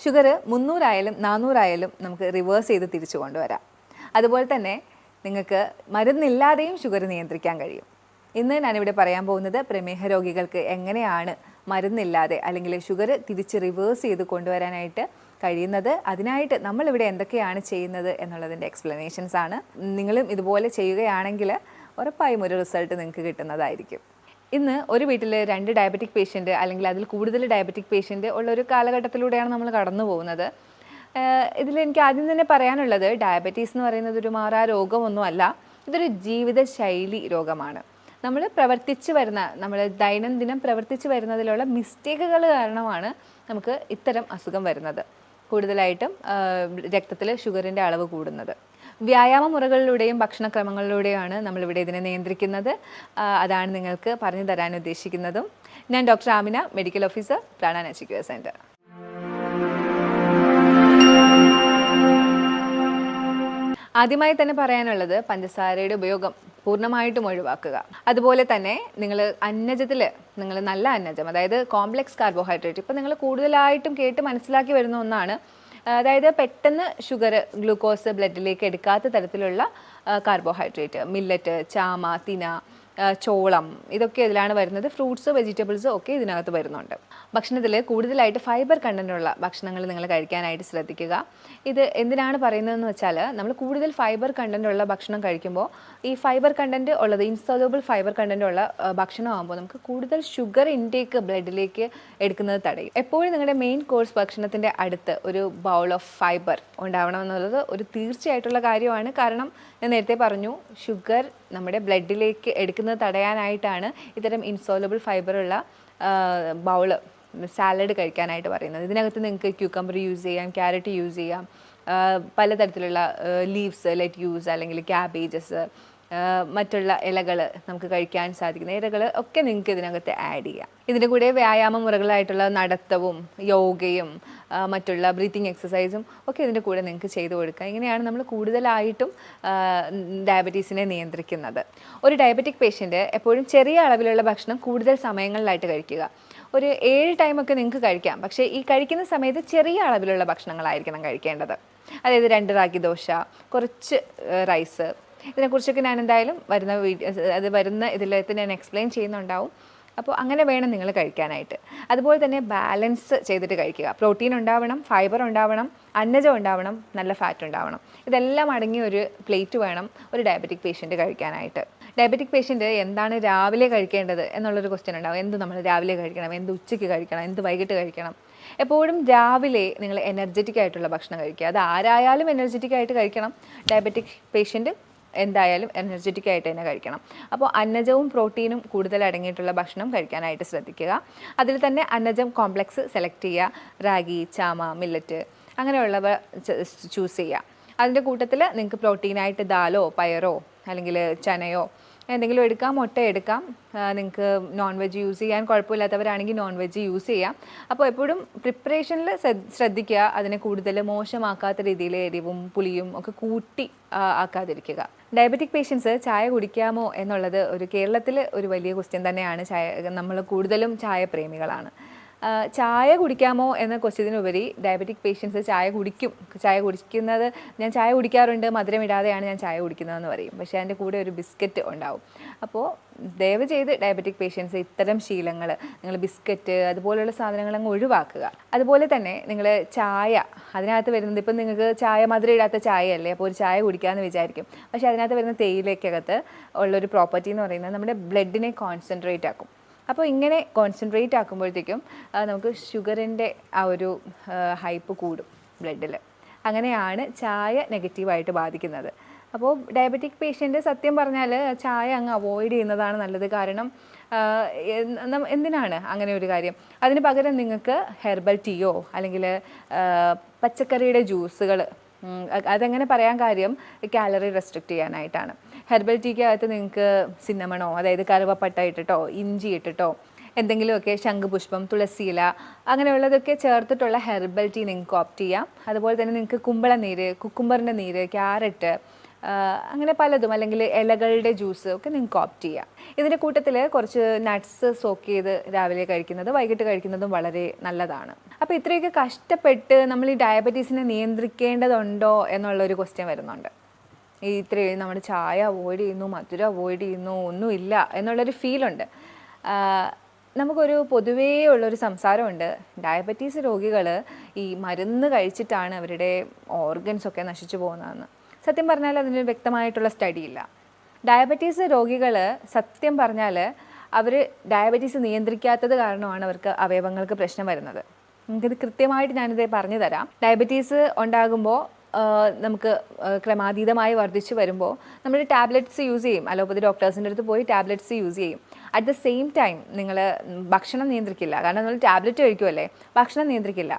Sugar 300 ആയാലും 400 ആയാലും നമുക്ക് റിവേഴ്സ് ചെയ്ത് തിരിച്ചു കൊണ്ടുവരാം. അതുപോലെ തന്നെ നിങ്ങൾക്ക് മരുന്നില്ലാതെയും ഷുഗർ നിയന്ത്രിക്കാൻ കഴിയും. ഇന്ന് ഞാനിവിടെ പറയാൻ പോകുന്നത് പ്രമേഹ രോഗികൾക്ക് എങ്ങനെയാണ് മരുന്നില്ലാതെ അല്ലെങ്കിൽ ഷുഗർ തിരിച്ച് റിവേഴ്സ് ചെയ്ത് കൊണ്ടുവരാനായിട്ട് കഴിയുന്നത്, അതിനായിട്ട് നമ്മളിവിടെ എന്തൊക്കെയാണ് ചെയ്യുന്നത് എന്നുള്ളതിൻ്റെ എക്സ്പ്ലനേഷൻസ് ആണ്. നിങ്ങളും ഇതുപോലെ ചെയ്യുകയാണെങ്കിൽ ഉറപ്പായും ഒരു റിസൾട്ട് നിങ്ങൾക്ക് കിട്ടുന്നതായിരിക്കും. ഇന്ന് ഒരു വീട്ടിൽ 2 ഡയബറ്റിക് പേഷ്യൻ്റ് അല്ലെങ്കിൽ അതിൽ കൂടുതൽ ഡയബറ്റിക് പേഷ്യൻ്റ് ഉള്ളൊരു കാലഘട്ടത്തിലൂടെയാണ് നമ്മൾ കടന്നു പോകുന്നത്. ഇതിലെനിക്ക് ആദ്യം തന്നെ പറയാനുള്ളത്, ഡയബറ്റീസ് എന്ന് പറയുന്നത് ഒരു മാറാ രോഗമൊന്നുമല്ല, ഇതൊരു ജീവിതശൈലി രോഗമാണ്. നമ്മൾ ദൈനംദിനം പ്രവർത്തിച്ച് വരുന്നതിലുള്ള മിസ്റ്റേക്കുകൾ കാരണമാണ് നമുക്ക് ഇത്തരം അസുഖം വരുന്നത്. കൂടുതലായിട്ടും രക്തത്തിൽ ഷുഗറിൻ്റെ അളവ് കൂടുന്നത്. വ്യായാമ മുറകളിലൂടെയും ഭക്ഷണക്രമങ്ങളിലൂടെയാണ് നമ്മളിവിടെ ഇതിനെ നിയന്ത്രിക്കുന്നത്. അതാണ് നിങ്ങൾക്ക് പറഞ്ഞു തരാൻ ഉദ്ദേശിക്കുന്നതും. ഞാൻ doctor Amina, medical officer, Prana natural care centre. ആദ്യമായി തന്നെ പറയാനുള്ളത്, പഞ്ചസാരയുടെ ഉപയോഗം പൂർണ്ണമായിട്ടും ഒഴിവാക്കുക. അതുപോലെ തന്നെ നിങ്ങൾ നല്ല അന്നജം, അതായത് കോംപ്ലക്സ് കാർബോഹൈഡ്രേറ്റ്, ഇപ്പം നിങ്ങൾ കൂടുതലായിട്ടും കേട്ട് മനസ്സിലാക്കി വരുന്ന ഒന്നാണ്. അതായത് പെട്ടെന്ന് ഷുഗർ, ഗ്ലൂക്കോസ് ബ്ലഡിലേക്ക് എടുക്കാത്ത തരത്തിലുള്ള കാർബോഹൈഡ്രേറ്റ്, മില്ലറ്റ്, ചാമ, തിന, ചോളം, ഇതൊക്കെ ഇതിലാണ് വരുന്നത്. ഫ്രൂട്ട്സ്, വെജിറ്റബിൾസ് ഒക്കെ ഇതിനകത്ത് വരുന്നുണ്ട്. ഭക്ഷണത്തിൽ കൂടുതലായിട്ട് ഫൈബർ കണ്ടൻറ്റുള്ള ഭക്ഷണങ്ങൾ നിങ്ങൾ കഴിക്കാനായിട്ട് ശ്രദ്ധിക്കുക. ഇത് എന്തിനാണ് പറയുന്നതെന്ന് വെച്ചാൽ, നമ്മൾ കൂടുതൽ ഫൈബർ കണ്ടൻറ്റുള്ള ഭക്ഷണം കഴിക്കുമ്പോൾ ഈ ഫൈബർ കണ്ടൻറ്റ് ഉള്ളത്, ഇൻസോലബിൾ ഫൈബർ കണ്ടൻറ്റ് ഉള്ള ഭക്ഷണമാകുമ്പോൾ നമുക്ക് കൂടുതൽ ഷുഗർ ഇൻടേക്ക് ബ്ലഡിലേക്ക് എടുക്കുന്നത് തടയും. എപ്പോഴും നിങ്ങളുടെ മെയിൻ കോഴ്സ് ഭക്ഷണത്തിൻ്റെ അടുത്ത് ഒരു ബൗൾ ഓഫ് ഫൈബർ ഉണ്ടാവണം എന്നുള്ളത് ഒരു തീർച്ചയായിട്ടുള്ള കാര്യമാണ്. കാരണം ഞാൻ നേരത്തെ പറഞ്ഞു, ഷുഗർ നമ്മുടെ ബ്ലഡിലേക്ക് എടുക്കുന്നത് തടയാനായിട്ടാണ് ഇത്തരം ഇൻസോലബിൾ ഫൈബറുള്ള ബൗള്, സാലഡ് കഴിക്കാനായിട്ട് പറയുന്നത്. ഇതിനകത്ത് നിങ്ങൾക്ക് ക്യൂക്കമ്പർ യൂസ് ചെയ്യാം, ക്യാരറ്റ് യൂസ് ചെയ്യാം, പലതരത്തിലുള്ള ലീവ്സ്, ലെറ്റ്യൂസ് അല്ലെങ്കിൽ ക്യാബേജസ്, മറ്റുള്ള ഇലകൾ നമുക്ക് കഴിക്കാൻ സാധിക്കുന്ന ഇലകൾ ഒക്കെ നിങ്ങൾക്ക് ഇതിനകത്ത് ആഡ് ചെയ്യാം. ഇതിൻ്റെ കൂടെ വ്യായാമ മുറകളായിട്ടുള്ള നടത്തവും യോഗയും മറ്റുള്ള ബ്രീത്തിങ് എക്സസൈസും ഒക്കെ ഇതിൻ്റെ കൂടെ നിങ്ങൾക്ക് ചെയ്തു കൊടുക്കുക. ഇങ്ങനെയാണ് നമ്മൾ കൂടുതലായിട്ടും ഡയബറ്റീസിനെ നിയന്ത്രിക്കുന്നത്. ഒരു ഡയബറ്റിക് പേഷ്യൻ്റ് എപ്പോഴും ചെറിയ അളവിലുള്ള ഭക്ഷണം കൂടുതൽ സമയങ്ങളിലായിട്ട് കഴിക്കുക. ഒരു 7 ടൈമൊക്കെ നിങ്ങൾക്ക് കഴിക്കാം, പക്ഷേ ഈ കഴിക്കുന്ന സമയത്ത് ചെറിയ അളവിലുള്ള ഭക്ഷണങ്ങളായിരിക്കണം കഴിക്കേണ്ടത്. അതായത് 2 റാഗി ദോശ, കുറച്ച് റൈസ്, ഇതിനെക്കുറിച്ചൊക്കെ ഞാൻ എന്തായാലും വരുന്ന ഇതിലേക്ക് ഞാൻ എക്സ്പ്ലെയിൻ ചെയ്യുന്നുണ്ടാവും. അപ്പോൾ അങ്ങനെ വേണം നിങ്ങൾ കഴിക്കാനായിട്ട്. അതുപോലെ തന്നെ ബാലൻസ് ചെയ്തിട്ട് കഴിക്കുക. പ്രോട്ടീൻ ഉണ്ടാവണം, ഫൈബർ ഉണ്ടാവണം, അന്നജം ഉണ്ടാവണം, നല്ല ഫാറ്റ് ഉണ്ടാവണം. ഇതെല്ലാം അടങ്ങിയ ഒരു പ്ലേറ്റ് വേണം ഒരു ഡയബറ്റിക് പേഷ്യൻ്റ് കഴിക്കാനായിട്ട്. ഡയബറ്റിക് പേഷ്യൻ്റ് എന്താണ് രാവിലെ കഴിക്കേണ്ടത് എന്നുള്ളൊരു ക്വസ്റ്റ്യൻ ഉണ്ടാവും. എന്ത് നമ്മൾ രാവിലെ കഴിക്കണം, എന്ത് ഉച്ചയ്ക്ക് കഴിക്കണം, എന്ത് വൈകിട്ട് കഴിക്കണം. എപ്പോഴും രാവിലെ നിങ്ങൾ എനർജറ്റിക് ആയിട്ടുള്ള ഭക്ഷണം കഴിക്കുക. അത് ആരായാലും എനർജറ്റിക് ആയിട്ട് കഴിക്കണം. ഡയബറ്റിക് പേഷ്യൻ്റ് എന്തായാലും എനർജറ്റിക് ആയിട്ട് തന്നെ കഴിക്കണം. അപ്പോൾ അന്നജവും പ്രോട്ടീനും കൂടുതൽ അടങ്ങിയിട്ടുള്ള ഭക്ഷണം കഴിക്കാനായിട്ട് ശ്രദ്ധിക്കുക. അതിൽ തന്നെ അന്നജം കോംപ്ലക്സ് സെലക്ട് ചെയ്യുക. റാഗി, ചാമ, മില്ലറ്റ് അങ്ങനെയുള്ളവ ചൂസ് ചെയ്യുക. അതിൻ്റെ കൂട്ടത്തിൽ നിങ്ങൾക്ക് പ്രോട്ടീനായിട്ട് ദാലോ, പയറോ അല്ലെങ്കിൽ ചനയോ എന്തെങ്കിലും എടുക്കാം, മുട്ട എടുക്കാം. നിങ്ങൾക്ക് നോൺ വെജ് യൂസ് ചെയ്യാൻ കുഴപ്പമില്ലാത്തവരാണെങ്കിൽ നോൺ വെജ് യൂസ് ചെയ്യാം. അപ്പോൾ എപ്പോഴും പ്രിപ്പറേഷനിൽ ശ്രദ്ധിക്കുക. അതിനെ കൂടുതൽ മോശമാക്കാത്ത രീതിയിൽ എരിവും പുളിയും ഒക്കെ കൂട്ടി ആക്കാതിരിക്കുക. ഡയബറ്റിക് പേഷ്യൻസ് ചായ കുടിക്കാമോ എന്നുള്ളത് കേരളത്തിൽ ഒരു വലിയ ക്വസ്റ്റ്യൻ തന്നെയാണ്. നമ്മൾ കൂടുതലും ചായ പ്രേമികളാണ്. ചായ കുടിക്കാമോ എന്ന ക്വസ്റ്റ്യത്തിനുപരി ഡയബറ്റിക് പേഷ്യൻസ് ചായ കുടിക്കുന്നത്, ഞാൻ ചായ കുടിക്കാറുണ്ട്, മധുരം ഇടാതെയാണ് ഞാൻ ചായ കുടിക്കുന്നതെന്ന് പറയും. പക്ഷേ അതിൻ്റെ കൂടെ ഒരു ബിസ്ക്കറ്റ് ഉണ്ടാവും. അപ്പോൾ ദയവ് ചെയ്ത് ഡയബറ്റിക് പേഷ്യൻസ് ഇത്തരം ശീലങ്ങൾ, നിങ്ങൾ ബിസ്ക്കറ്റ് അതുപോലെയുള്ള സാധനങ്ങൾ അങ്ങ് ഒഴിവാക്കുക. അതുപോലെ തന്നെ നിങ്ങൾ ചായ, അതിനകത്ത് വരുന്നത്, ഇപ്പം നിങ്ങൾക്ക് ചായ മധുരം ഇടാത്ത ചായയല്ലേ, അപ്പോൾ ഒരു ചായ കുടിക്കാമെന്ന് വിചാരിക്കും. പക്ഷേ അതിനകത്ത് വരുന്ന തേയിലയ്ക്കകത്ത് ഉള്ളൊരു പ്രോപ്പർട്ടി എന്ന് പറയുന്നത് നമ്മുടെ ബ്ലഡിനെ കോൺസെൻട്രേറ്റ് ആക്കും. അപ്പോൾ ഇങ്ങനെ കോൺസെൻട്രേറ്റ് ആക്കുമ്പോഴത്തേക്കും നമുക്ക് ഷുഗറിൻ്റെ ആ ഒരു ഹൈപ്പ് കൂടും ബ്ലഡിൽ. അങ്ങനെയാണ് ചായ നെഗറ്റീവായിട്ട് ബാധിക്കുന്നത്. അപ്പോൾ ഡയബറ്റിക് പേഷ്യൻ്റ് സത്യം പറഞ്ഞാൽ ചായ അങ്ങ് അവോയ്ഡ് ചെയ്യുന്നതാണ് നല്ലത്. കാരണം എന്തിനാണ് അങ്ങനെ ഒരു കാര്യം? അതിന് പകരം നിങ്ങൾക്ക് ഹെർബൽ ടീയോ അല്ലെങ്കിൽ പച്ചക്കറിയുടെ ജ്യൂസുകൾ, അതെങ്ങനെ പറയാൻ കാര്യം, കാലറി റെസ്ട്രിക്റ്റ് ചെയ്യാനായിട്ടാണ്. ഹെർബൽ ടീക്കകത്ത് നിങ്ങൾക്ക് സിന്നമണോ, അതായത് കറുവപ്പട്ട ഇട്ടിട്ടോ ഇഞ്ചി ഇട്ടിട്ടോ എന്തെങ്കിലുമൊക്കെ, ശംഖുപുഷ്പം, തുളസിയില അങ്ങനെയുള്ളതൊക്കെ ചേർത്തിട്ടുള്ള ഹെർബൽ ടീ നിങ്ങൾക്ക് ഓപ്റ്റ് ചെയ്യാം. അതുപോലെ തന്നെ നിങ്ങൾക്ക് കുമ്പളനീര്, കുക്കുംബറിൻ്റെ നീര്, ക്യാരറ്റ്, അങ്ങനെ പലതും, അല്ലെങ്കിൽ ഇലകളുടെ ജ്യൂസ് ഒക്കെ നിങ്ങൾക്ക് ഓപ്റ്റ് ചെയ്യാം. ഇതിൻ്റെ കൂട്ടത്തിൽ കുറച്ച് നട്ട്സ് സോക്ക് ചെയ്ത് രാവിലെ കഴിക്കുന്നത് വൈകിട്ട് കഴിക്കുന്നതും വളരെ നല്ലതാണ്. അപ്പോൾ ഇത്രയൊക്കെ കഷ്ടപ്പെട്ട് നമ്മൾ ഈ ഡയബറ്റീസിനെ നിയന്ത്രിക്കേണ്ടതുണ്ടോ എന്നുള്ളൊരു ക്വസ്റ്റ്യൻ വരുന്നുണ്ട്. ഇത്രയും നമ്മൾ ചായ അവോയ്ഡ് ചെയ്യുന്നു, മധുരം അവോയ്ഡ് ചെയ്യുന്നു, ഒന്നുമില്ല എന്നുള്ളൊരു ഫീലുണ്ട്. നമുക്കൊരു പൊതുവേ ഉള്ളൊരു സംസാരമുണ്ട്, ഡയബറ്റീസ് രോഗികൾ ഈ മരുന്ന് കഴിച്ചിട്ടാണ് അവരുടെ ഓർഗൻസൊക്കെ നശിച്ചു പോകുന്നതെന്ന്. സത്യം പറഞ്ഞാൽ അതിന് വ്യക്തമായിട്ടുള്ള സ്റ്റഡി ഇല്ല. ഡയബറ്റീസ് രോഗികൾ സത്യം പറഞ്ഞാൽ അവർ ഡയബറ്റീസ് നിയന്ത്രിക്കാത്തത് കാരണമാണ് അവർക്ക് അവയവങ്ങൾക്ക് പ്രശ്നം വരുന്നത്. നമുക്കിത് കൃത്യമായിട്ട് ഞാനിത് പറഞ്ഞു തരാം. ഡയബറ്റീസ് ഉണ്ടാകുമ്പോൾ നമുക്ക് ക്രമാതീതമായി വർദ്ധിച്ചു വരുമ്പോൾ നമ്മൾ ടാബ്ലറ്റ്സ് യൂസ് ചെയ്യും, അലോപ്പതി ഡോക്ടേഴ്സിൻ്റെ അടുത്ത് പോയി ടാബ്ലറ്റ്സ് യൂസ് ചെയ്യും. അറ്റ് ദ സെയിം ടൈം നിങ്ങൾ ഭക്ഷണം നിയന്ത്രിക്കില്ല, കാരണം നമ്മൾ ടാബ്ലറ്റ് കഴിക്കുമല്ലേ, ഭക്ഷണം നിയന്ത്രിക്കില്ല.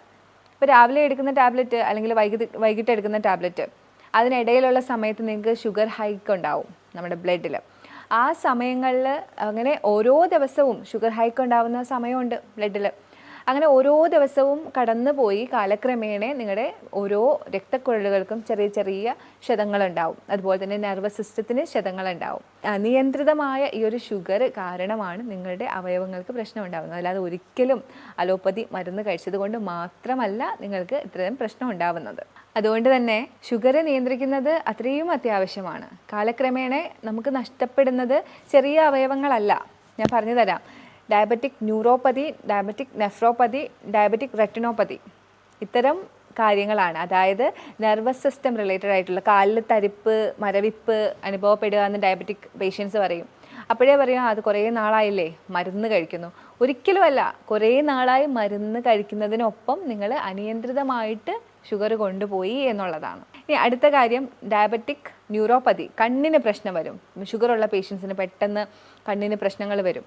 ഇപ്പോൾ രാവിലെ എടുക്കുന്ന ടാബ്ലറ്റ് അല്ലെങ്കിൽ വൈകിട്ട് എടുക്കുന്ന ടാബ്ലറ്റ്, അതിനിടയിലുള്ള സമയത്ത് നിങ്ങൾക്ക് ഷുഗർ ഹൈക്ക് ഉണ്ടാവും നമ്മുടെ ബ്ലഡിൽ. ആ സമയങ്ങളിൽ അങ്ങനെ ഓരോ ദിവസവും ഷുഗർ ഹൈക്ക് ഉണ്ടാവുന്ന സമയമുണ്ട് ബ്ലഡിൽ. അങ്ങനെ ഓരോ ദിവസവും കടന്നു പോയി കാലക്രമേണ നിങ്ങളുടെ ഓരോ രക്തക്കുഴലുകൾക്കും ചെറിയ ചെറിയ ക്ഷതങ്ങളുണ്ടാവും. അതുപോലെ തന്നെ നെർവസ് സിസ്റ്റത്തിന് ക്ഷതങ്ങളുണ്ടാവും. നിയന്ത്രിതമായ ഈ ഒരു ഷുഗർ കാരണമാണ് നിങ്ങളുടെ അവയവങ്ങൾക്ക് പ്രശ്നം ഉണ്ടാകുന്നത്. അല്ലാതെ ഒരിക്കലും അലോപ്പതി മരുന്ന് കഴിച്ചത് കൊണ്ട് മാത്രമല്ല നിങ്ങൾക്ക് ഇത്രയും പ്രശ്നം ഉണ്ടാവുന്നത്. അതുകൊണ്ട് തന്നെ ഷുഗർ നിയന്ത്രിക്കുന്നത് അത്രയും അത്യാവശ്യമാണ്. കാലക്രമേണ നമുക്ക് നഷ്ടപ്പെടുന്നത് ചെറിയ അവയവങ്ങളല്ല. ഞാൻ പറഞ്ഞു തരാം. Diabetic neuropathy, diabetic nephropathy, diabetic retinopathy, ഇത്തരം കാര്യങ്ങളാണ്. അതായത് നെർവസ് സിസ്റ്റം റിലേറ്റഡ് ആയിട്ടുള്ള കാലിൽ തരിപ്പ്, മരവിപ്പ് അനുഭവപ്പെടുക എന്ന് ഡയബറ്റിക് പേഷ്യൻസ് പറയും. അപ്പോഴേ പറയും അത് കുറേ നാളായില്ലേ മരുന്ന് കഴിക്കുന്നു. ഒരിക്കലുമല്ല, കുറേ നാളായി മരുന്ന് കഴിക്കുന്നതിനൊപ്പം നിങ്ങൾ അനിയന്ത്രിതമായിട്ട് ഷുഗർ കൊണ്ടുപോയി എന്നുള്ളതാണ്. ഇനി അടുത്ത കാര്യം, ഡയബറ്റിക് ന്യൂറോപ്പതി, കണ്ണിന് പ്രശ്നം വരും. ഷുഗറുള്ള പേഷ്യൻസിന് പെട്ടെന്ന് കണ്ണിന് പ്രശ്നങ്ങൾ വരും.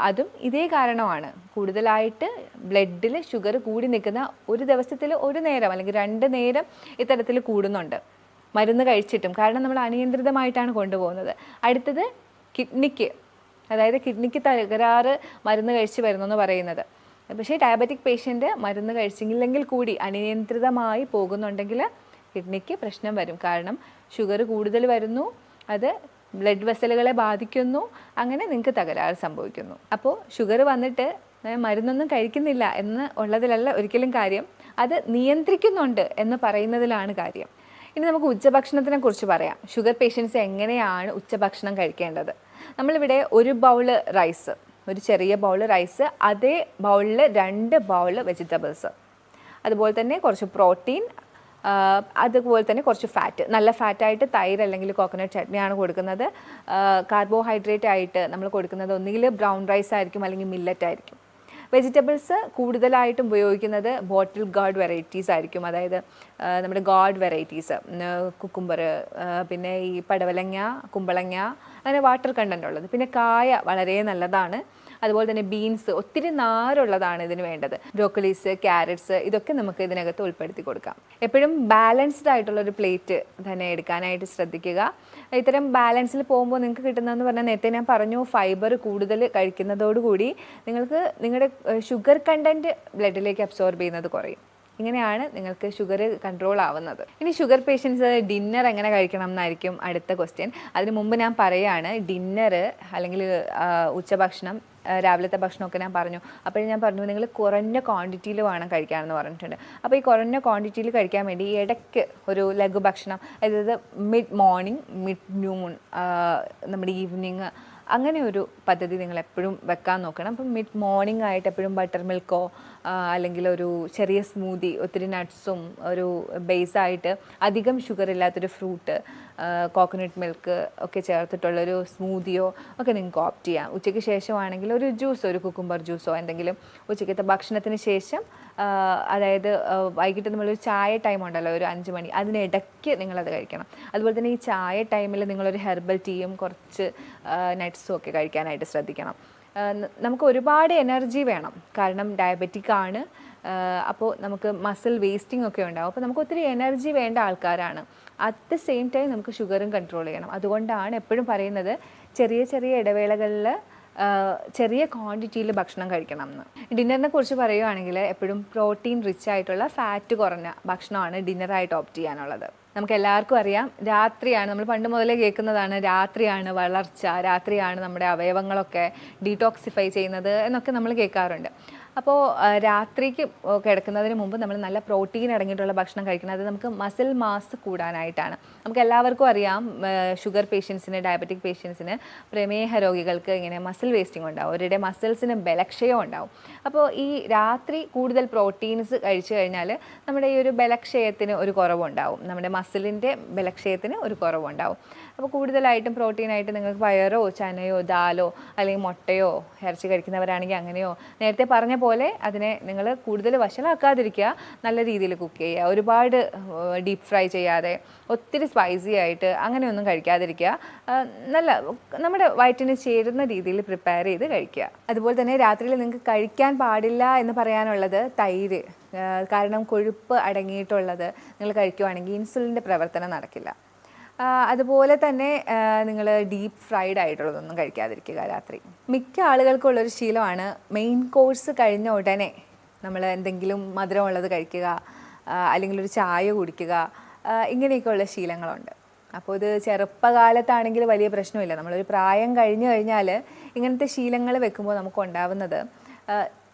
അതും ഇതേ കാരണമാണ്. കൂടുതലായിട്ട് ബ്ലഡിൽ ഷുഗർ കൂടി നിൽക്കുന്ന, ഒരു ദിവസത്തിൽ ഒരു നേരം അല്ലെങ്കിൽ 2 നേരം ഇത്തരത്തിൽ കൂടുന്നുണ്ട് മരുന്ന് കഴിച്ചിട്ടും. കാരണം നമ്മൾ അനിയന്ത്രിതമായിട്ടാണ് കൊണ്ടുപോകുന്നത്. അടുത്തത് കിഡ്നിക്ക്, അതായത് കിഡ്നിക്ക് തകരാറ് മരുന്ന് കഴിച്ച് വരുന്നെന്ന് പറയുന്നത്. പക്ഷേ ഡയബറ്റിക് പേഷ്യൻ്റ് മരുന്ന് കഴിച്ചില്ലെങ്കിൽ കൂടി അനിയന്ത്രിതമായി പോകുന്നുണ്ടെങ്കിൽ കിഡ്നിക്ക് പ്രശ്നം വരും. കാരണം ഷുഗർ കൂടുതൽ വരുന്നു, അത് ബ്ലഡ് വെസലുകളെ ബാധിക്കുന്നു, അങ്ങനെ നിങ്ങൾക്ക് തകരാറ് സംഭവിക്കുന്നു. അപ്പോൾ ഷുഗർ വന്നിട്ട് മരുന്നൊന്നും കഴിക്കുന്നില്ല എന്ന് ഉള്ളതിലല്ല ഒരിക്കലും കാര്യം, അത് നിയന്ത്രിക്കുന്നുണ്ട് എന്ന് പറയുന്നതിലാണ് കാര്യം. ഇനി നമുക്ക് ഉച്ചഭക്ഷണത്തിനെ കുറിച്ച് പറയാം. ഷുഗർ പേഷ്യൻസ് എങ്ങനെയാണ് ഉച്ചഭക്ഷണം കഴിക്കേണ്ടത്? നമ്മളിവിടെ ഒരു ബൗള് റൈസ്, ഒരു ചെറിയ ബൗൾ റൈസ്, അതേ ബൗളിൽ 2 ബൗൾ വെജിറ്റബിൾസ്, അതുപോലെ തന്നെ കുറച്ച് പ്രോട്ടീൻ, അതുപോലെ തന്നെ കുറച്ച് ഫാറ്റ്, നല്ല ഫാറ്റായിട്ട് തൈര് അല്ലെങ്കിൽ കോക്കനട്ട് ചട്നിയാണ് കൊടുക്കുന്നത്. കാർബോഹൈഡ്രേറ്റ് ആയിട്ട് നമ്മൾ കൊടുക്കുന്നത് ഒന്നുകിൽ ബ്രൗൺ റൈസ് ആയിരിക്കും അല്ലെങ്കിൽ മില്ലറ്റ് ആയിരിക്കും. വെജിറ്റബിൾസ് കൂടുതലായിട്ടും ഉപയോഗിക്കുന്നത് ബോട്ടിൽ ഗാർഡ് വെറൈറ്റീസ് ആയിരിക്കും. അതായത് നമ്മുടെ ഗാർഡ് വെറൈറ്റീസ്, കുക്കുംബർ, പിന്നെ ഈ പടവലങ്ങ, കുമ്പളങ്ങ, അങ്ങനെ വാട്ടർ കണ്ടൻ്റ് ഉള്ളത്. പിന്നെ കായ വളരെ നല്ലതാണ്. അതുപോലെ തന്നെ ബീൻസ്, ഒത്തിരി നാരുള്ളതാണ് ഇതിന് വേണ്ടത്. ബ്രോക്കലീസ്, ക്യാരറ്റ്സ്, ഇതൊക്കെ നമുക്ക് ഇതിനകത്ത് ഉൾപ്പെടുത്തി കൊടുക്കാം. എപ്പോഴും ബാലൻസ്ഡ് ആയിട്ടുള്ളൊരു പ്ലേറ്റ് തന്നെ എടുക്കാനായിട്ട് ശ്രദ്ധിക്കുക. ഇത്തരം ബാലൻസിൽ പോകുമ്പോൾ നിങ്ങൾക്ക് കിട്ടുന്നതെന്ന് പറഞ്ഞാൽ, നേരത്തെ ഞാൻ പറഞ്ഞു, ഫൈബർ കൂടുതൽ കഴിക്കുന്നതോടുകൂടി നിങ്ങൾക്ക് നിങ്ങളുടെ ഷുഗർ കണ്ടൻറ്റ് ബ്ലഡിലേക്ക് അബ്സോർബ് ചെയ്യുന്നത് കുറയും. ഇങ്ങനെയാണ് നിങ്ങൾക്ക് ഷുഗർ കൺട്രോൾ ആവുന്നത്. ഇനി ഷുഗർ പേഷ്യൻസ് ഡിന്നർ എങ്ങനെ കഴിക്കണം എന്നായിരിക്കും അടുത്ത ക്വസ്റ്റ്യൻ. അതിന് മുമ്പ് ഞാൻ പറയുകയാണ്, ഡിന്നർ അല്ലെങ്കിൽ ഉച്ചഭക്ഷണം, രാവിലത്തെ ഭക്ഷണമൊക്കെ ഞാൻ പറഞ്ഞു. അപ്പോൾ ഞാൻ പറഞ്ഞു നിങ്ങൾ കുറഞ്ഞ ക്വാണ്ടിറ്റിയിൽ വേണം കഴിക്കാമെന്ന് പറഞ്ഞിട്ടുണ്ട്. അപ്പോൾ ഈ കുറഞ്ഞ ക്വാണ്ടിറ്റിയിൽ കഴിക്കാൻ വേണ്ടി ഇടയ്ക്ക് ഒരു ലഘു ഭക്ഷണം, അതായത് മിഡ് മോർണിംഗ്, മിഡ് നൂൺ, നമ്മുടെ ഈവനിങ്, അങ്ങനെ ഒരു പദ്ധതി നിങ്ങൾ എപ്പോഴും വെക്കാൻ നോക്കണം. അപ്പം മിഡ് മോർണിംഗ് ആയിട്ട് എപ്പോഴും ബട്ടർ മിൽക്കോ അല്ലെങ്കിൽ ഒരു ചെറിയ സ്മൂതി, ഒത്തിരി നട്ട്സും ഒരു ബേസായിട്ട് അധികം ഷുഗർ ഇല്ലാത്തൊരു ഫ്രൂട്ട്, കോക്കനട്ട് മിൽക്ക് ഒക്കെ ചേർത്തിട്ടുള്ളൊരു സ്മൂതിയോ ഒക്കെ നിങ്ങൾക്ക് ഓപ്റ്റ് ചെയ്യാം. ഉച്ചയ്ക്ക് ശേഷമാണെങ്കിൽ ഒരു ജ്യൂസ്, ഒരു കുക്കുംബർ ജ്യൂസോ എന്തെങ്കിലും ഉച്ചയ്ക്കത്തെ ഭക്ഷണത്തിന് ശേഷം, അതായത് വൈകിട്ട് നമ്മളൊരു ചായ ടൈം ഉണ്ടല്ലോ, ഒരു 5 മണി, അതിനിടയ്ക്ക് നിങ്ങളത് കഴിക്കണം. അതുപോലെ തന്നെ ഈ ചായ ടൈമിൽ നിങ്ങളൊരു ഹെർബൽ ടീയും കുറച്ച് നട്ട്സും ഒക്കെ കഴിക്കാനായിട്ട് ശ്രദ്ധിക്കണം. നമുക്ക് ഒരുപാട് എനർജി വേണം, കാരണം ഡയബറ്റിക് ആണ്. അപ്പോൾ നമുക്ക് മസിൽ വേസ്റ്റിംഗ് ഒക്കെ ഉണ്ടാവും. അപ്പോൾ നമുക്ക് ഒത്തിരി എനർജി വേണ്ട ആൾക്കാരാണ്. അറ്റ് ദ സെയിം ടൈം നമുക്ക് ഷുഗറും കൺട്രോൾ ചെയ്യണം. അതുകൊണ്ടാണ് എപ്പോഴും പറയുന്നത് ചെറിയ ചെറിയ ഇടവേളകളിൽ ചെറിയ ക്വാണ്ടിറ്റിയിൽ ഭക്ഷണം കഴിക്കണം എന്ന്. ഡിന്നറിനെ കുറിച്ച് പറയുകയാണെങ്കിൽ എപ്പോഴും പ്രോട്ടീൻ റിച്ച് ആയിട്ടുള്ള ഫാറ്റ് കുറഞ്ഞ ഭക്ഷണമാണ് ഡിന്നറായിട്ട് ഓപ്റ്റ് ചെയ്യാനുള്ളത്. നമുക്ക് എല്ലാവർക്കും അറിയാം രാത്രിയാണ്, നമ്മൾ പണ്ട് മുതലേ കേൾക്കുന്നതാണ്, രാത്രിയാണ് വളർച്ച, രാത്രിയാണ് നമ്മുടെ അവയവങ്ങളൊക്കെ ഡീടോക്സിഫൈ ചെയ്യുന്നത് എന്നൊക്കെ നമ്മൾ കേൾക്കാറുണ്ട്. അപ്പോൾ രാത്രിക്ക് കിടക്കുന്നതിന് മുമ്പ് നമ്മൾ നല്ല പ്രോട്ടീൻ അടങ്ങിയിട്ടുള്ള ഭക്ഷണം കഴിക്കണം. അത് നമുക്ക് മസിൽ മാസ് കൂടാനായിട്ടാണ്. നമുക്ക് എല്ലാവർക്കും അറിയാം ഷുഗർ പേഷ്യൻസിന്, ഡയബറ്റിക് പേഷ്യൻസിന്, പ്രമേഹ രോഗികൾക്ക് ഇങ്ങനെ മസിൽ വേസ്റ്റിംഗ് ഉണ്ടാവും, അവരുടെ മസിൽസിന് ബലക്ഷയം ഉണ്ടാവും. അപ്പോൾ ഈ രാത്രി കൂടുതൽ പ്രോട്ടീൻസ് കഴിച്ചു കഴിഞ്ഞാൽ നമ്മുടെ ഈ ഒരു ബലക്ഷയത്തിന് ഒരു കുറവുണ്ടാവും, നമ്മുടെ മസിലിൻ്റെ ബലക്ഷയത്തിന് ഒരു കുറവുണ്ടാവും. അപ്പോൾ കൂടുതലായിട്ടും പ്രോട്ടീനായിട്ട് നിങ്ങൾക്ക് പയറോ ചനയോ ദാലോ അല്ലെങ്കിൽ മുട്ടയോ ഇറച്ചി കഴിക്കുന്നവരാണെങ്കിൽ അങ്ങനെയോ, നേരത്തെ പറഞ്ഞ പോലെ അതിനെ നിങ്ങൾ കൂടുതൽ വഷളാക്കാതിരിക്കുക, നല്ല രീതിയിൽ കുക്ക് ചെയ്യുക, ഒരുപാട് ഡീപ്പ് ഫ്രൈ ചെയ്യാതെ ഒത്തിരി സ്പൈസി ആയിട്ട് അങ്ങനെയൊന്നും കഴിക്കാതിരിക്കുക, നല്ല നമ്മുടെ വയറ്റിന് ചേരുന്ന രീതിയിൽ പ്രിപ്പയർ ചെയ്ത് കഴിക്കുക. അതുപോലെ തന്നെ രാത്രിയിൽ നിങ്ങൾക്ക് കഴിക്കാൻ പാടില്ല എന്ന് പറയാനുള്ളത് തൈര്, കാരണം കൊഴുപ്പ് അടങ്ങിയിട്ടുള്ളത് നിങ്ങൾ കഴിക്കുവാണെങ്കിൽ ഇൻസുലിൻ്റെ പ്രവർത്തനം നടക്കില്ല. അതുപോലെ തന്നെ നിങ്ങൾ ഡീപ്പ് ഫ്രൈഡ് ആയിട്ടുള്ളതൊന്നും കഴിക്കാതിരിക്കുക രാത്രി. മിക്ക ആളുകൾക്കുള്ളൊരു ശീലമാണ് മെയിൻ കോഴ്സ് കഴിഞ്ഞ ഉടനെ നമ്മൾ എന്തെങ്കിലും മധുരമുള്ളത് കഴിക്കുക, അല്ലെങ്കിൽ ഒരു ചായ കുടിക്കുക, ഇങ്ങനെയൊക്കെയുള്ള ശീലങ്ങളുണ്ട്. അപ്പോൾ ഇത് ചെറുപ്പകാലത്താണെങ്കിൽ വലിയ പ്രശ്നമില്ല. നമ്മളൊരു പ്രായം കഴിഞ്ഞു കഴിഞ്ഞാൽ ഇങ്ങനത്തെ ശീലങ്ങൾ വെക്കുമ്പോൾ നമുക്ക് ഉണ്ടാവുന്നത്,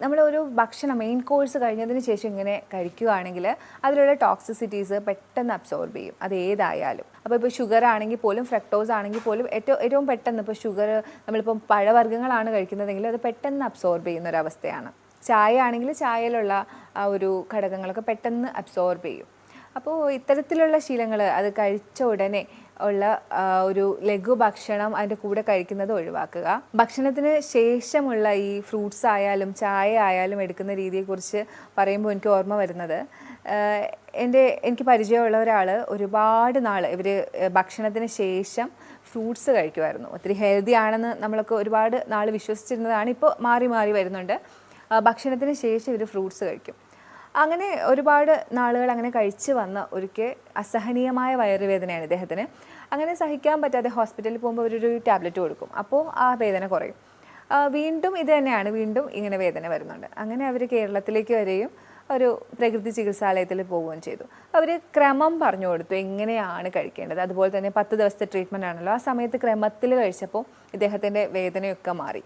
നമ്മളൊരു ഭക്ഷണം മെയിൻ കോഴ്സ് കഴിഞ്ഞതിന് ശേഷം ഇങ്ങനെ കഴിക്കുകയാണെങ്കിൽ അതിലുള്ള ടോക്സിസിറ്റീസ് പെട്ടെന്ന് അബ്സോർബ് ചെയ്യും, അത് ഏതായാലും. അപ്പോൾ ഇപ്പോൾ ഷുഗർ ആണെങ്കിൽ പോലും, ഫ്രക്ടോസ് ആണെങ്കിൽ പോലും ഏറ്റവും പെട്ടെന്ന്, ഇപ്പോൾ ഷുഗർ നമ്മളിപ്പം പഴവർഗ്ഗങ്ങളാണ് കഴിക്കുന്നതെങ്കിൽ അത് പെട്ടെന്ന് അബ്സോർബ് ചെയ്യുന്ന ഒരവസ്ഥയാണ്. ചായ ആണെങ്കിൽ ചായയിലുള്ള ആ ഒരു ഘടകങ്ങളൊക്കെ പെട്ടെന്ന് അബ്സോർബ് ചെയ്യും. അപ്പോൾ ഇത്തരത്തിലുള്ള ശീലങ്ങൾ, അത് കഴിച്ച ഉടനെ ഉള്ള ഒരു ലഘു ഭക്ഷണം അതിൻ്റെ കൂടെ കഴിക്കുന്നത് ഒഴിവാക്കുക. ഭക്ഷണത്തിന് ശേഷമുള്ള ഈ ഫ്രൂട്ട്സ് ആയാലും ചായ ആയാലും എടുക്കുന്ന രീതിയെക്കുറിച്ച് പറയുമ്പോൾ എനിക്ക് ഓർമ്മ വരുന്നത്, എനിക്ക് പരിചയമുള്ള ഒരാൾ ഒരുപാട് നാൾ ഇവർ ഭക്ഷണത്തിന് ശേഷം ഫ്രൂട്ട്സ് കഴിക്കുമായിരുന്നു. ഒത്തിരി ഹെൽത്തി ആണെന്ന് നമ്മളൊക്കെ ഒരുപാട് നാൾ വിശ്വസിച്ചിരുന്നതാണ്, ഇപ്പോൾ മാറി മാറി വരുന്നുണ്ട്. ഭക്ഷണത്തിന് ശേഷം ഇവർ ഫ്രൂട്ട്സ് കഴിക്കും. അങ്ങനെ ഒരുപാട് നാളുകൾ അങ്ങനെ കഴിച്ച് വന്ന ഒരിക്കൽ അസഹനീയമായ വയറുവേദനയാണ് ഇദ്ദേഹത്തിന്. അങ്ങനെ സഹിക്കാൻ പറ്റാതെ ഹോസ്പിറ്റലിൽ പോകുമ്പോൾ അവരൊരു ടാബ്ലറ്റ് കൊടുക്കും, അപ്പോൾ ആ വേദന കുറയും. വീണ്ടും ഇത് തന്നെയാണ്, വീണ്ടും ഇങ്ങനെ വേദന വരുന്നുണ്ട്. അങ്ങനെ അവർ കേരളത്തിലേക്ക് വരികയും ഒരു പ്രകൃതി ചികിത്സാലയത്തിൽ പോവുകയും ചെയ്തു. അവർ ക്രമം പറഞ്ഞു കൊടുത്തു എങ്ങനെയാണ് കഴിക്കേണ്ടത്. അതുപോലെ തന്നെ 10 ദിവസത്തെ ട്രീറ്റ്മെൻ്റ് ആണല്ലോ, ആ സമയത്ത് ക്രമത്തിൽ കഴിച്ചപ്പോൾ ഇദ്ദേഹത്തിൻ്റെ വേദനയൊക്കെ മാറി.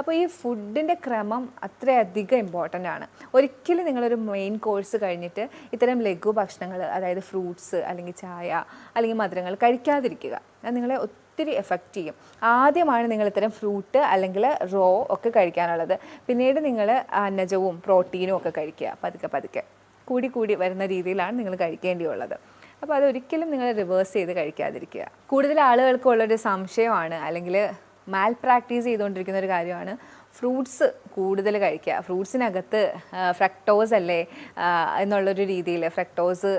അപ്പോൾ ഈ ഫുഡിൻ്റെ ക്രമം അത്രയധികം ഇമ്പോർട്ടൻ്റ് ആണ്. ഒരിക്കലും നിങ്ങളൊരു മെയിൻ കോഴ്സ് കഴിഞ്ഞിട്ട് ഇത്തരം ലഘു ഭക്ഷണങ്ങൾ, അതായത് ഫ്രൂട്ട്സ് അല്ലെങ്കിൽ ചായ അല്ലെങ്കിൽ മധുരങ്ങൾ കഴിക്കാതിരിക്കുക. അത് നിങ്ങളെ ഒത്തിരി എഫക്റ്റ് ചെയ്യും. ആദ്യമാണ് നിങ്ങൾ ഇത്തരം ഫ്രൂട്ട് അല്ലെങ്കിൽ റോ ഒക്കെ കഴിക്കാനുള്ളത്. പിന്നീട് നിങ്ങൾ അന്നജവും പ്രോട്ടീനും ഒക്കെ കഴിക്കുക. പതുക്കെ കൂടി വരുന്ന രീതിയിലാണ് നിങ്ങൾ കഴിക്കേണ്ടിയുള്ളത്. അപ്പോൾ അതൊരിക്കലും നിങ്ങൾ റിവേഴ്സ് ചെയ്ത് കഴിക്കാതിരിക്കുക. കൂടുതൽ ആളുകൾക്കുള്ളൊരു സംശയമാണ്, അല്ലെങ്കിൽ മാൽ പ്രാക്ടീസ് ചെയ്തുകൊണ്ടിരിക്കുന്ന ഒരു കാര്യമാണ് ഫ്രൂട്ട്സ് കൂടുതൽ കഴിക്കുക. ഫ്രൂട്ട്സിനകത്ത് ഫ്രക്ടോസ് അല്ലേ എന്നുള്ളൊരു രീതിയിൽ, ഫ്രക്ടോസ്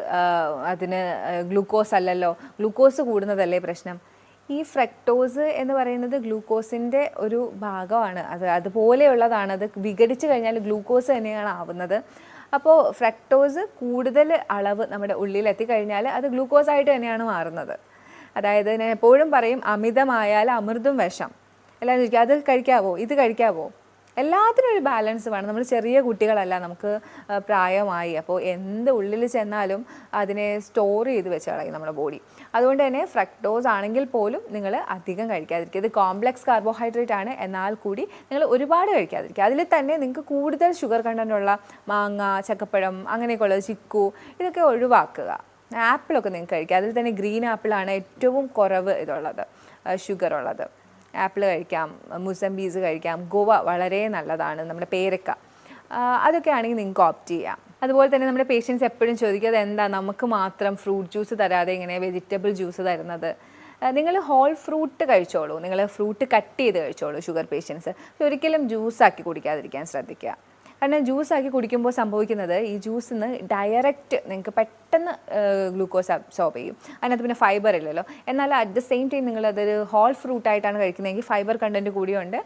അതിന് ഗ്ലൂക്കോസ് അല്ലല്ലോ, ഗ്ലൂക്കോസ് കൂടുന്നതല്ലേ പ്രശ്നം. ഈ ഫ്രക്ടോസ് എന്ന് പറയുന്നത് ഗ്ലൂക്കോസിൻ്റെ ഒരു ഭാഗമാണ്, അതുപോലെയുള്ളതാണ്. അത് വിഘടിച്ച് കഴിഞ്ഞാൽ ഗ്ലൂക്കോസ് തന്നെയാണ് ആവുന്നത്. അപ്പോൾ ഫ്രക്ടോസ് കൂടുതൽ അളവ് നമ്മുടെ ഉള്ളിൽ എത്തിക്കഴിഞ്ഞാൽ അത് ഗ്ലൂക്കോസായിട്ട് തന്നെയാണ് മാറുന്നത്. അതായത് ഞാൻ എപ്പോഴും പറയും, അമിതമായാൽ അമൃതും വിഷം. എല്ലാവരും ചോദിക്കും അത് കഴിക്കാവോ, ഇത് കഴിക്കാവോ? എല്ലാത്തിനും ഒരു ബാലൻസ് വേണം. നമ്മൾ ചെറിയ കുട്ടികളല്ല, നമുക്ക് പ്രായമായി. അപ്പോൾ എന്ത് ഉള്ളിൽ ചെന്നാലും അതിനെ സ്റ്റോർ ചെയ്ത് വെച്ച് കളയും നമ്മുടെ ബോഡി. അതുകൊണ്ട് തന്നെ ഫ്രക്ടോസ് ആണെങ്കിൽ പോലും നിങ്ങൾ അധികം കഴിക്കാതിരിക്കുക. ഇത് കോംപ്ലക്സ് കാർബോഹൈഡ്രേറ്റ് ആണ്, എന്നാൽ കൂടി നിങ്ങൾ ഒരുപാട് കഴിക്കാതിരിക്കുക. അതിൽ തന്നെ നിങ്ങൾക്ക് കൂടുതൽ ഷുഗർ കണ്ടൻ്റുള്ള മാങ്ങ, ചക്കപ്പഴം, അങ്ങനെയൊക്കെയുള്ളത്, ചിക്കു, ഇതൊക്കെ ഒഴിവാക്കുക. ആപ്പിളൊക്കെ നിങ്ങൾക്ക് കഴിക്കുക. അതിൽ തന്നെ ഗ്രീൻ ആപ്പിളാണ് ഏറ്റവും കുറവ് ഇതുള്ളത്, ഷുഗർ ഉള്ളത്. ആപ്പിൾ കഴിക്കാം, മുസംബീസ് കഴിക്കാം, ഗോവ വളരെ നല്ലതാണ്, നമ്മുടെ പേരക്ക, അതൊക്കെ ആണെങ്കിൽ നിങ്ങൾക്ക് ഓപ്റ്റ് ചെയ്യാം. അതുപോലെ തന്നെ നമ്മുടെ പേഷ്യൻസ് എപ്പോഴും ചോദിക്കുക, എന്താ നമുക്ക് മാത്രം ഫ്രൂട്ട് ജ്യൂസ് തരാതെ ഇങ്ങനെ വെജിറ്റബിൾ ജ്യൂസ് തരുന്നത്? നിങ്ങൾ ഹോൾ ഫ്രൂട്ട് കഴിച്ചോളൂ, നിങ്ങൾ ഫ്രൂട്ട് കട്ട് ചെയ്ത് കഴിച്ചോളൂ ഷുഗർ പേഷ്യൻസ്. ഒരിക്കലും ജ്യൂസാക്കി കുടിക്കാതിരിക്കാൻ ശ്രദ്ധിക്കുക. കാരണം ജ്യൂസാക്കി കുടിക്കുമ്പോൾ സംഭവിക്കുന്നത്, ഈ ജ്യൂസിൽ നിന്ന് ഡയറക്റ്റ് നിങ്ങൾക്ക് പെട്ടെന്ന് ഗ്ലൂക്കോസ് അബ്സോർബ് ചെയ്യും. അതിനകത്ത് പിന്നെ ഫൈബർ ഇല്ലല്ലോ. എന്നാൽ അറ്റ് ദ സെയിം ടൈം നിങ്ങളതൊരു ഹോൾ ഫ്രൂട്ടായിട്ടാണ് കഴിക്കുന്നതെങ്കിൽ ഫൈബർ കണ്ടൻറ്റ് കൂടിയുണ്ട്,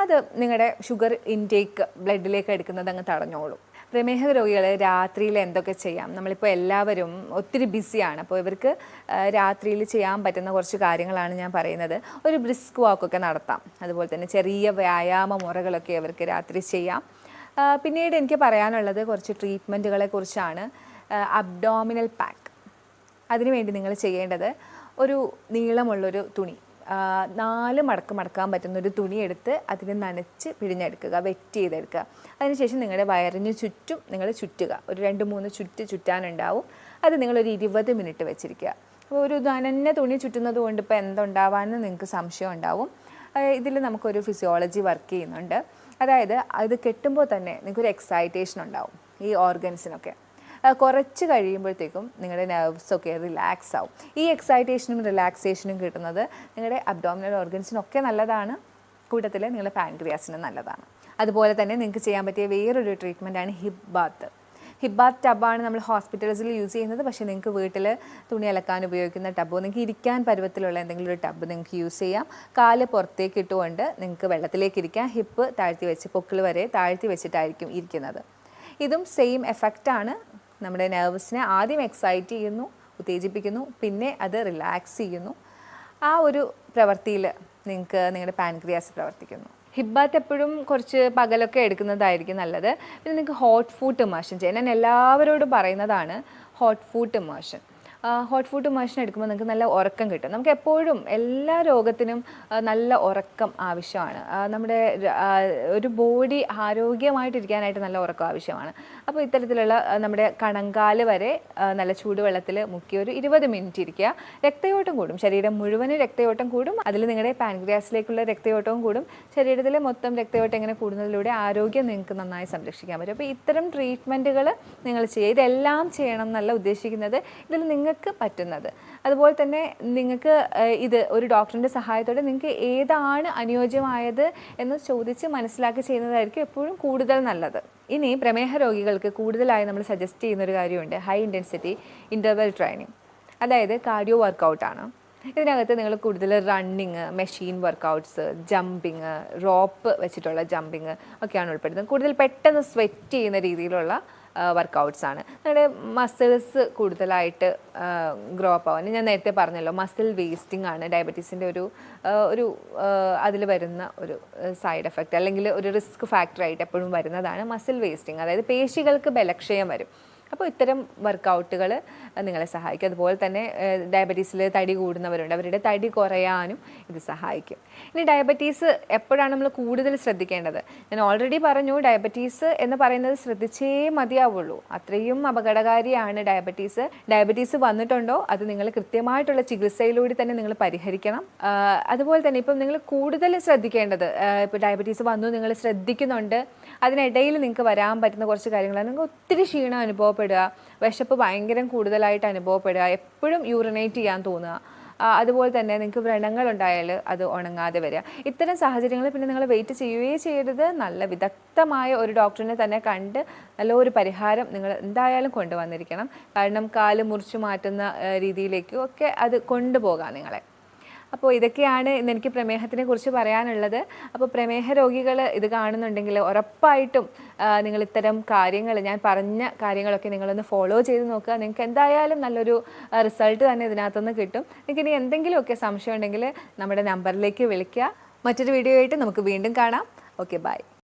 അത് നിങ്ങളുടെ ഷുഗർ ഇൻടേക്ക് ബ്ലഡിലേക്ക് എടുക്കുന്നത് അങ്ങ് തടഞ്ഞോളും. പ്രമേഹ രോഗികൾ രാത്രിയിൽ എന്തൊക്കെ ചെയ്യാം? നമ്മളിപ്പോൾ എല്ലാവരും ഒത്തിരി ബിസിയാണ്. അപ്പോൾ ഇവർക്ക് രാത്രിയിൽ ചെയ്യാൻ പറ്റുന്ന കുറച്ച് കാര്യങ്ങളാണ് ഞാൻ പറയുന്നത്. ഒരു ബ്രിസ്ക് വാക്കൊക്കെ നടത്താം. അതുപോലെ തന്നെ ചെറിയ വ്യായാമ മുറകളൊക്കെ അവർക്ക് രാത്രി ചെയ്യാം. പിന്നീട് എനിക്ക് പറയാനുള്ളത് കുറച്ച് ട്രീറ്റ്മെൻറ്റുകളെ കുറിച്ചാണ്. അബ്ഡോമിനൽ പാക്ക്, അതിനുവേണ്ടി നിങ്ങൾ ചെയ്യേണ്ടത് ഒരു നീളമുള്ളൊരു തുണി 4 മടക്ക് മടക്കാൻ പറ്റുന്നൊരു തുണി എടുത്ത് അതിനെ നനച്ച് പിഴിഞ്ഞെടുക്കുക, വെറ്റ് ചെയ്തെടുക്കുക. അതിനുശേഷം നിങ്ങളുടെ വയറിന് ചുറ്റും നിങ്ങൾ ചുറ്റുക. ഒരു 2-3 ചുറ്റാനുണ്ടാവും. അത് നിങ്ങളൊരു 20 മിനിറ്റ് വെച്ചിരിക്കുക. അപ്പോൾ ഒരു നനഞ്ഞ തുണി ചുറ്റുന്നത് കൊണ്ട് ഇപ്പോൾ എന്തുണ്ടാവാമെന്ന് നിങ്ങൾക്ക് സംശയം ഉണ്ടാവും. ഇതിൽ നമുക്കൊരു ഫിസിയോളജി വർക്ക് ചെയ്യുന്നുണ്ട്. അതായത് അത് കെട്ടുമ്പോൾ തന്നെ നിങ്ങൾക്കൊരു എക്സൈറ്റേഷൻ ഉണ്ടാവും ഈ ഓർഗൻസിനൊക്കെ. കുറച്ച് കഴിയുമ്പോഴത്തേക്കും നിങ്ങളുടെ നെർവ്സൊക്കെ റിലാക്സ് ആവും. ഈ എക്സൈറ്റേഷനും റിലാക്സേഷനും കിട്ടുന്നത് നിങ്ങളുടെ അബ്ഡോമിനൽ ഓർഗൻസിനൊക്കെ നല്ലതാണ്, കൂട്ടത്തിൽ നിങ്ങളുടെ പാൻക്രിയാസിനും നല്ലതാണ്. അതുപോലെ തന്നെ നിങ്ങൾക്ക് ചെയ്യാൻ പറ്റിയ വേറൊരു ട്രീറ്റ്മെൻറ്റാണ് ഹിപ്പ് ബാത്ത്. ഹിപ്പ് ബാത്ത് ടബാണ് നമ്മൾ ഹോസ്പിറ്റൽസിൽ യൂസ് ചെയ്യുന്നത്. പക്ഷേ നിങ്ങൾക്ക് വീട്ടിൽ തുണി അലക്കാൻ ഉപയോഗിക്കുന്ന ടബോ, നിങ്ങൾക്ക് ഇരിക്കാൻ പരുവത്തിലുള്ള എന്തെങ്കിലും ഒരു ടബ് നിങ്ങൾക്ക് യൂസ് ചെയ്യാം. കാല് പുറത്തേക്ക് ഇട്ടുകൊണ്ട് നിങ്ങൾക്ക് വെള്ളത്തിലേക്ക് ഇരിക്കാം. ഹിപ്പ് താഴ്ത്തി വെച്ച് പൊക്കിൾ വരെ താഴ്ത്തി വെച്ചിട്ടായിരിക്കും ഇരിക്കുന്നത്. ഇതും സെയിം എഫക്റ്റാണ്. നമ്മുടെ നെർവ്സിനെ ആദ്യം എക്സൈറ്റ് ചെയ്യുന്നു, ഉത്തേജിപ്പിക്കുന്നു, പിന്നെ അത് റിലാക്സ് ചെയ്യുന്നു. ആ ഒരു പ്രവൃത്തിയിൽ നിങ്ങൾക്ക് നിങ്ങളുടെ പാൻക്രിയാസ് പ്രവർത്തിക്കുന്നു. ഹിപ്പ് ബാത്ത് എപ്പോഴും കുറച്ച് പകലൊക്കെ എടുക്കുന്നതായിരിക്കും നല്ലത്. പിന്നെ നിങ്ങൾക്ക് ഹോട്ട് ഫുഡ് ഇമേർഷൻ ചെയ്യാൻ ഞാൻ എല്ലാവരോടും പറയുന്നതാണ് hot food immersion. Hot food immersion എടുക്കുമ്പോൾ നിങ്ങൾക്ക് നല്ല ഉറക്കം കിട്ടും. നമുക്ക് എപ്പോഴും എല്ലാ രോഗത്തിനും നല്ല ഉറക്കം ആവശ്യമാണ്. നമ്മുടെ ഒരു ബോഡി ആരോഗ്യമായിട്ടിരിക്കാനായിട്ട് നല്ല ഉറക്കം ആവശ്യമാണ്. അപ്പോൾ ഇത്തരത്തിലുള്ള നമ്മുടെ കണങ്കാല് വരെ നല്ല ചൂടുവെള്ളത്തിൽ മുക്കി ഒരു 20 മിനിറ്റ് ഇരിക്കുക. രക്തയോട്ടം കൂടും, ശരീരം മുഴുവനും രക്തയോട്ടം കൂടും. അതിൽ നിങ്ങളുടെ പാൻക്രിയാസിലേക്കുള്ള രക്തയോട്ടവും കൂടും. ശരീരത്തിലെ മൊത്തം രക്തയോട്ടം ഇങ്ങനെ കൂടുന്നതിലൂടെ ആരോഗ്യം നിങ്ങൾക്ക് നന്നായി സംരക്ഷിക്കാൻ പറ്റും. അപ്പോൾ ഇത്തരം ട്രീറ്റ്മെൻറ്റുകൾ നിങ്ങൾ ചെയ്യുക. ഇതെല്ലാം ചെയ്യണം എന്നല്ല ഉദ്ദേശിക്കുന്നത്, ഇതിൽ നിങ്ങൾക്ക് പറ്റുന്നത്. അതുപോലെ തന്നെ നിങ്ങൾക്ക് ഇത് ഒരു ഡോക്ടറിൻ്റെ സഹായത്തോടെ നിങ്ങൾക്ക് ഏതാണ് അനുയോജ്യമായത് എന്ന് ചോദിച്ച് മനസ്സിലാക്കി ചെയ്യുന്നതായിരിക്കും എപ്പോഴും കൂടുതൽ നല്ലത്. ഇനി പ്രമേഹ രോഗികൾക്ക് കൂടുതലായി നമ്മൾ സജസ്റ്റ് ചെയ്യുന്നൊരു കാര്യമുണ്ട്, ഹൈ ഇൻറ്റൻസിറ്റി ഇൻ്റർവെൽ ട്രെയിനിങ്. അതായത് കാർഡിയോ വർക്കൗട്ടാണ്. ഇതിനകത്ത് നിങ്ങൾ കൂടുതൽ running, machine workouts, jumping, rope വെച്ചിട്ടുള്ള ജമ്പിങ് ഒക്കെയാണ് ഉൾപ്പെടുന്നത്. കൂടുതൽ പെട്ടെന്ന് സ്വെറ്റ് ചെയ്യുന്ന രീതിയിലുള്ള വർക്കൗട്ട്സാണ്. നമ്മുടെ മസിൽസ് കൂടുതലായിട്ട് ഗ്രോ അപ്പ് ആവാൻ ഞാൻ നേരത്തെ പറഞ്ഞല്ലോ, മസിൽ വേസ്റ്റിംഗ് ആണ് ഡയബറ്റീസിൻ്റെ ഒരു അതിൽ വരുന്ന ഒരു സൈഡ് എഫക്റ്റ്, അല്ലെങ്കിൽ ഒരു റിസ്ക് ഫാക്ടറായിട്ട് എപ്പോഴും വരുന്നതാണ് മസിൽ വേസ്റ്റിംഗ്. അതായത് പേശികൾക്ക് ബലക്ഷയം വരും. അപ്പോൾ ഇത്തരം വർക്കൗട്ടുകൾ നിങ്ങളെ സഹായിക്കും. അതുപോലെ തന്നെ ഡയബറ്റീസിൽ തടി കൂടുന്നവരുണ്ട്, അവരുടെ തടി കുറയാനും ഇത് സഹായിക്കും. ഇനി ഡയബറ്റീസ് എപ്പോഴാണ് നമ്മൾ കൂടുതൽ ശ്രദ്ധിക്കേണ്ടത്? ഞാൻ ഓൾറെഡി പറഞ്ഞു, ഡയബറ്റീസ് എന്ന് പറയുന്നത് ശ്രദ്ധിച്ചേ മതിയാവുള്ളൂ. അത്രയും അപകടകാരിയാണ് ഡയബറ്റീസ്. ഡയബറ്റീസ് വന്നിട്ടുണ്ടോ അത് നിങ്ങൾ കൃത്യമായിട്ടുള്ള ചികിത്സയിലൂടെ തന്നെ നിങ്ങൾ പരിഹരിക്കണം. അതുപോലെ തന്നെ ഇപ്പം നിങ്ങൾ കൂടുതൽ ശ്രദ്ധിക്കേണ്ടത്, ഇപ്പോൾ ഡയബറ്റീസ് വന്നു നിങ്ങൾ ശ്രദ്ധിക്കുന്നുണ്ട്, അതിനിടയിൽ നിങ്ങൾക്ക് വരാൻ പറ്റുന്ന കുറച്ച് കാര്യങ്ങളാണ്. നിങ്ങൾക്ക് ഒത്തിരി ക്ഷീണം അനുഭവപ്പെടുക, വിശപ്പ് ഭയങ്കര കൂടുതലായിട്ട് അനുഭവപ്പെടുക, എപ്പോഴും യൂറിനേറ്റ് ചെയ്യാൻ തോന്നുക, അതുപോലെ തന്നെ നിങ്ങൾക്ക് വ്രണങ്ങളുണ്ടായാൽ അത് ഉണങ്ങാതെ വരിക. ഇത്തരം സാഹചര്യങ്ങളിൽ പിന്നെ നിങ്ങൾ വെയിറ്റ് ചെയ്യുകയേ ചെയ്യരുത്. നല്ല വിദഗ്ധമായ ഒരു ഡോക്ടറിനെ തന്നെ കണ്ട് നല്ലൊരു പരിഹാരം നിങ്ങൾ എന്തായാലും കൊണ്ടുവന്നിരിക്കണം. കാരണം കാല് മുറിച്ചു മാറ്റുന്ന രീതിയിലേക്കും ഒക്കെ അത് കൊണ്ടുപോകാം നിങ്ങളെ. അപ്പോൾ ഇതൊക്കെയാണ് ഇന്ന് എനിക്ക് പ്രമേഹത്തിനെ കുറിച്ച് പറയാനുള്ളത്. അപ്പോൾ പ്രമേഹ രോഗികൾ ഇത് കാണുന്നുണ്ടെങ്കിൽ ഉറപ്പായിട്ടും നിങ്ങൾ ഇത്തരം കാര്യങ്ങൾ, ഞാൻ പറഞ്ഞ കാര്യങ്ങളൊക്കെ നിങ്ങളൊന്ന് ഫോളോ ചെയ്ത് നോക്കുക. നിങ്ങൾക്ക് എന്തായാലും നല്ലൊരു റിസൾട്ട് തന്നെ ഇതിനകത്തുനിന്ന് കിട്ടും. നിങ്ങൾക്ക് ഇനി എന്തെങ്കിലുമൊക്കെ സംശയം ഉണ്ടെങ്കിൽ നമ്മുടെ നമ്പറിലേക്ക് വിളിക്കുക. മറ്റൊരു വീഡിയോ ആയിട്ട് നമുക്ക് വീണ്ടും കാണാം. Okay, by.